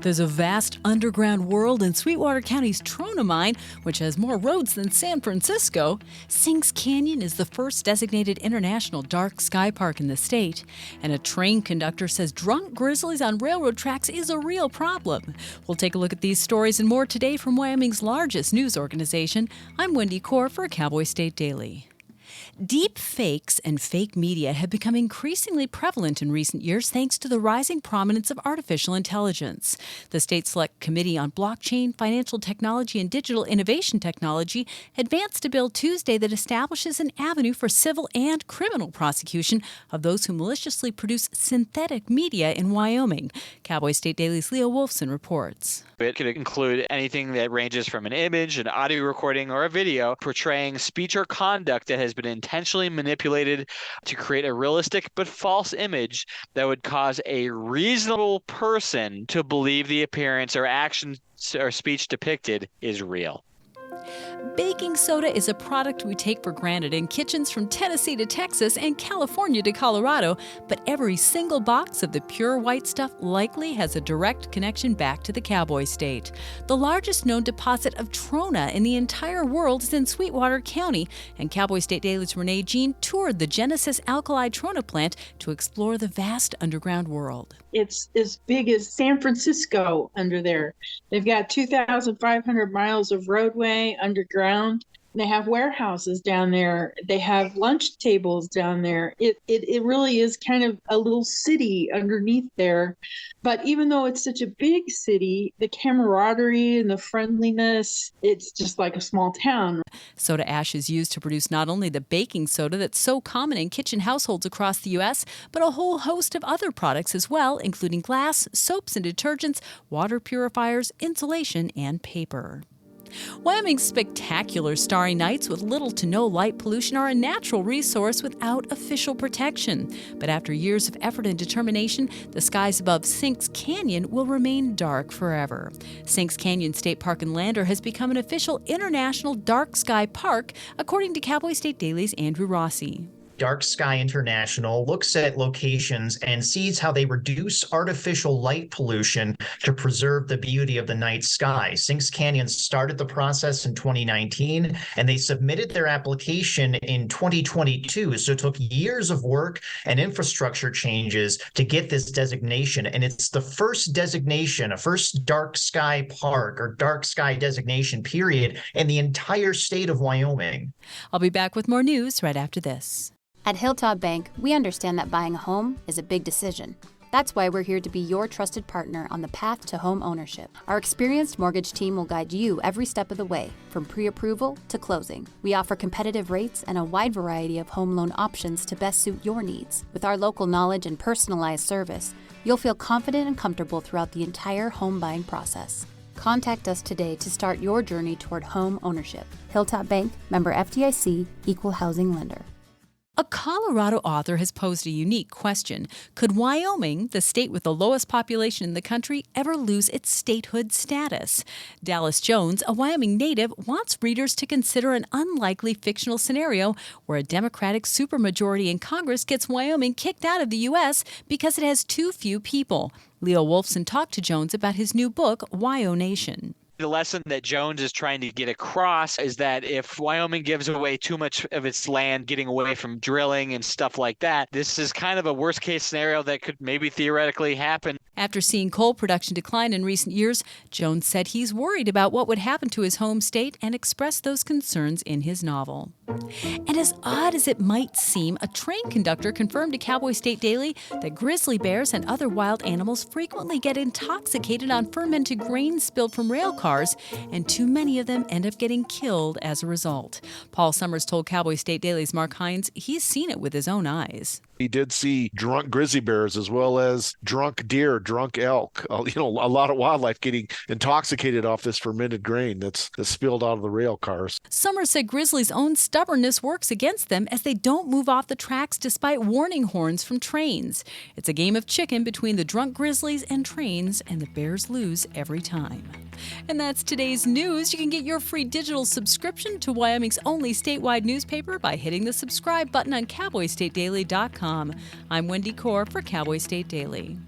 There's a vast underground world in Sweetwater County's Trona mine, which has more roads than San Francisco. Sinks Canyon is the first designated international dark sky park in the state. And a train conductor says drunk grizzlies on railroad tracks is a real problem. We'll take a look at these stories and more today from Wyoming's largest news organization. I'm Wendy Kaur for Cowboy State Daily. Deep fakes and fake media have become increasingly prevalent in recent years thanks to the rising prominence of artificial intelligence. The State Select Committee on Blockchain, Financial Technology, and Digital Innovation Technology advanced a bill Tuesday that establishes an avenue for civil and criminal prosecution of those who maliciously produce synthetic media in Wyoming. Cowboy State Daily's Leo Wolfson reports. It could include anything that ranges from an image, an audio recording, or a video portraying speech or conduct that has been intentionally manipulated to create a realistic but false image that would cause a reasonable person to believe the appearance or action or speech depicted is real. Baking soda is a product we take for granted in kitchens from Tennessee to Texas and California to Colorado, but every single box of the pure white stuff likely has a direct connection back to the Cowboy State. The largest known deposit of trona in the entire world is in Sweetwater County, and Cowboy State Daily's Renee Jean toured the Genesis Alkali Trona plant to explore the vast underground world. It's as big as San Francisco under there. They've got 2,500 miles of roadway underground. They have warehouses down there. They have lunch tables down there. It really is kind of a little city underneath there. But even though it's such a big city, the camaraderie and the friendliness, it's just like a small town. Soda ash is used to produce not only the baking soda that's so common in kitchen households across the U.S., but a whole host of other products as well, including glass, soaps and detergents, water purifiers, insulation, and paper. Wyoming's spectacular starry nights with little to no light pollution are a natural resource without official protection. But after years of effort and determination, the skies above Sinks Canyon will remain dark forever. Sinks Canyon State Park and Lander has become an official international dark sky park, according to Cowboy State Daily's Andrew Rossi. Dark Sky International looks at locations and sees how they reduce artificial light pollution to preserve the beauty of the night sky. Sinks Canyon started the process in 2019, and they submitted their application in 2022. So it took years of work and infrastructure changes to get this designation. And it's the first designation, a first dark sky park or dark sky designation period in the entire state of Wyoming. I'll be back with more news right after this. At Hilltop Bank, we understand that buying a home is a big decision. That's why we're here to be your trusted partner on the path to home ownership. Our experienced mortgage team will guide you every step of the way, from pre-approval to closing. We offer competitive rates and a wide variety of home loan options to best suit your needs. With our local knowledge and personalized service, you'll feel confident and comfortable throughout the entire home buying process. Contact us today to start your journey toward home ownership. Hilltop Bank, member FDIC, equal housing lender. A Colorado author has posed a unique question. Could Wyoming, the state with the lowest population in the country, ever lose its statehood status? Dallas Jones, a Wyoming native, wants readers to consider an unlikely fictional scenario where a Democratic supermajority in Congress gets Wyoming kicked out of the U.S. because it has too few people. Leo Wolfson talked to Jones about his new book, Wyo Nation. The lesson that Jones is trying to get across is that if Wyoming gives away too much of its land, getting away from drilling and stuff like that, this is kind of a worst case scenario that could maybe theoretically happen. After seeing coal production decline in recent years, Jones said he's worried about what would happen to his home state and expressed those concerns in his novel. And as odd as it might seem, a train conductor confirmed to Cowboy State Daily that grizzly bears and other wild animals frequently get intoxicated on fermented grain spilled from rail cars, and too many of them end up getting killed as a result. Paul Summers told Cowboy State Daily's Mark Hines he's seen it with his own eyes. He did see drunk grizzly bears as well as drunk deer, drunk elk, a lot of wildlife getting intoxicated off this fermented grain that's spilled out of the rail cars. Summers said grizzlies' own stubbornness works against them as they don't move off the tracks despite warning horns from trains. It's a game of chicken between the drunk grizzlies and trains, and the bears lose every time. And that's today's news. You can get your free digital subscription to Wyoming's only statewide newspaper by hitting the subscribe button on CowboyStateDaily.com. I'm Wendy Kaur for Cowboy State Daily.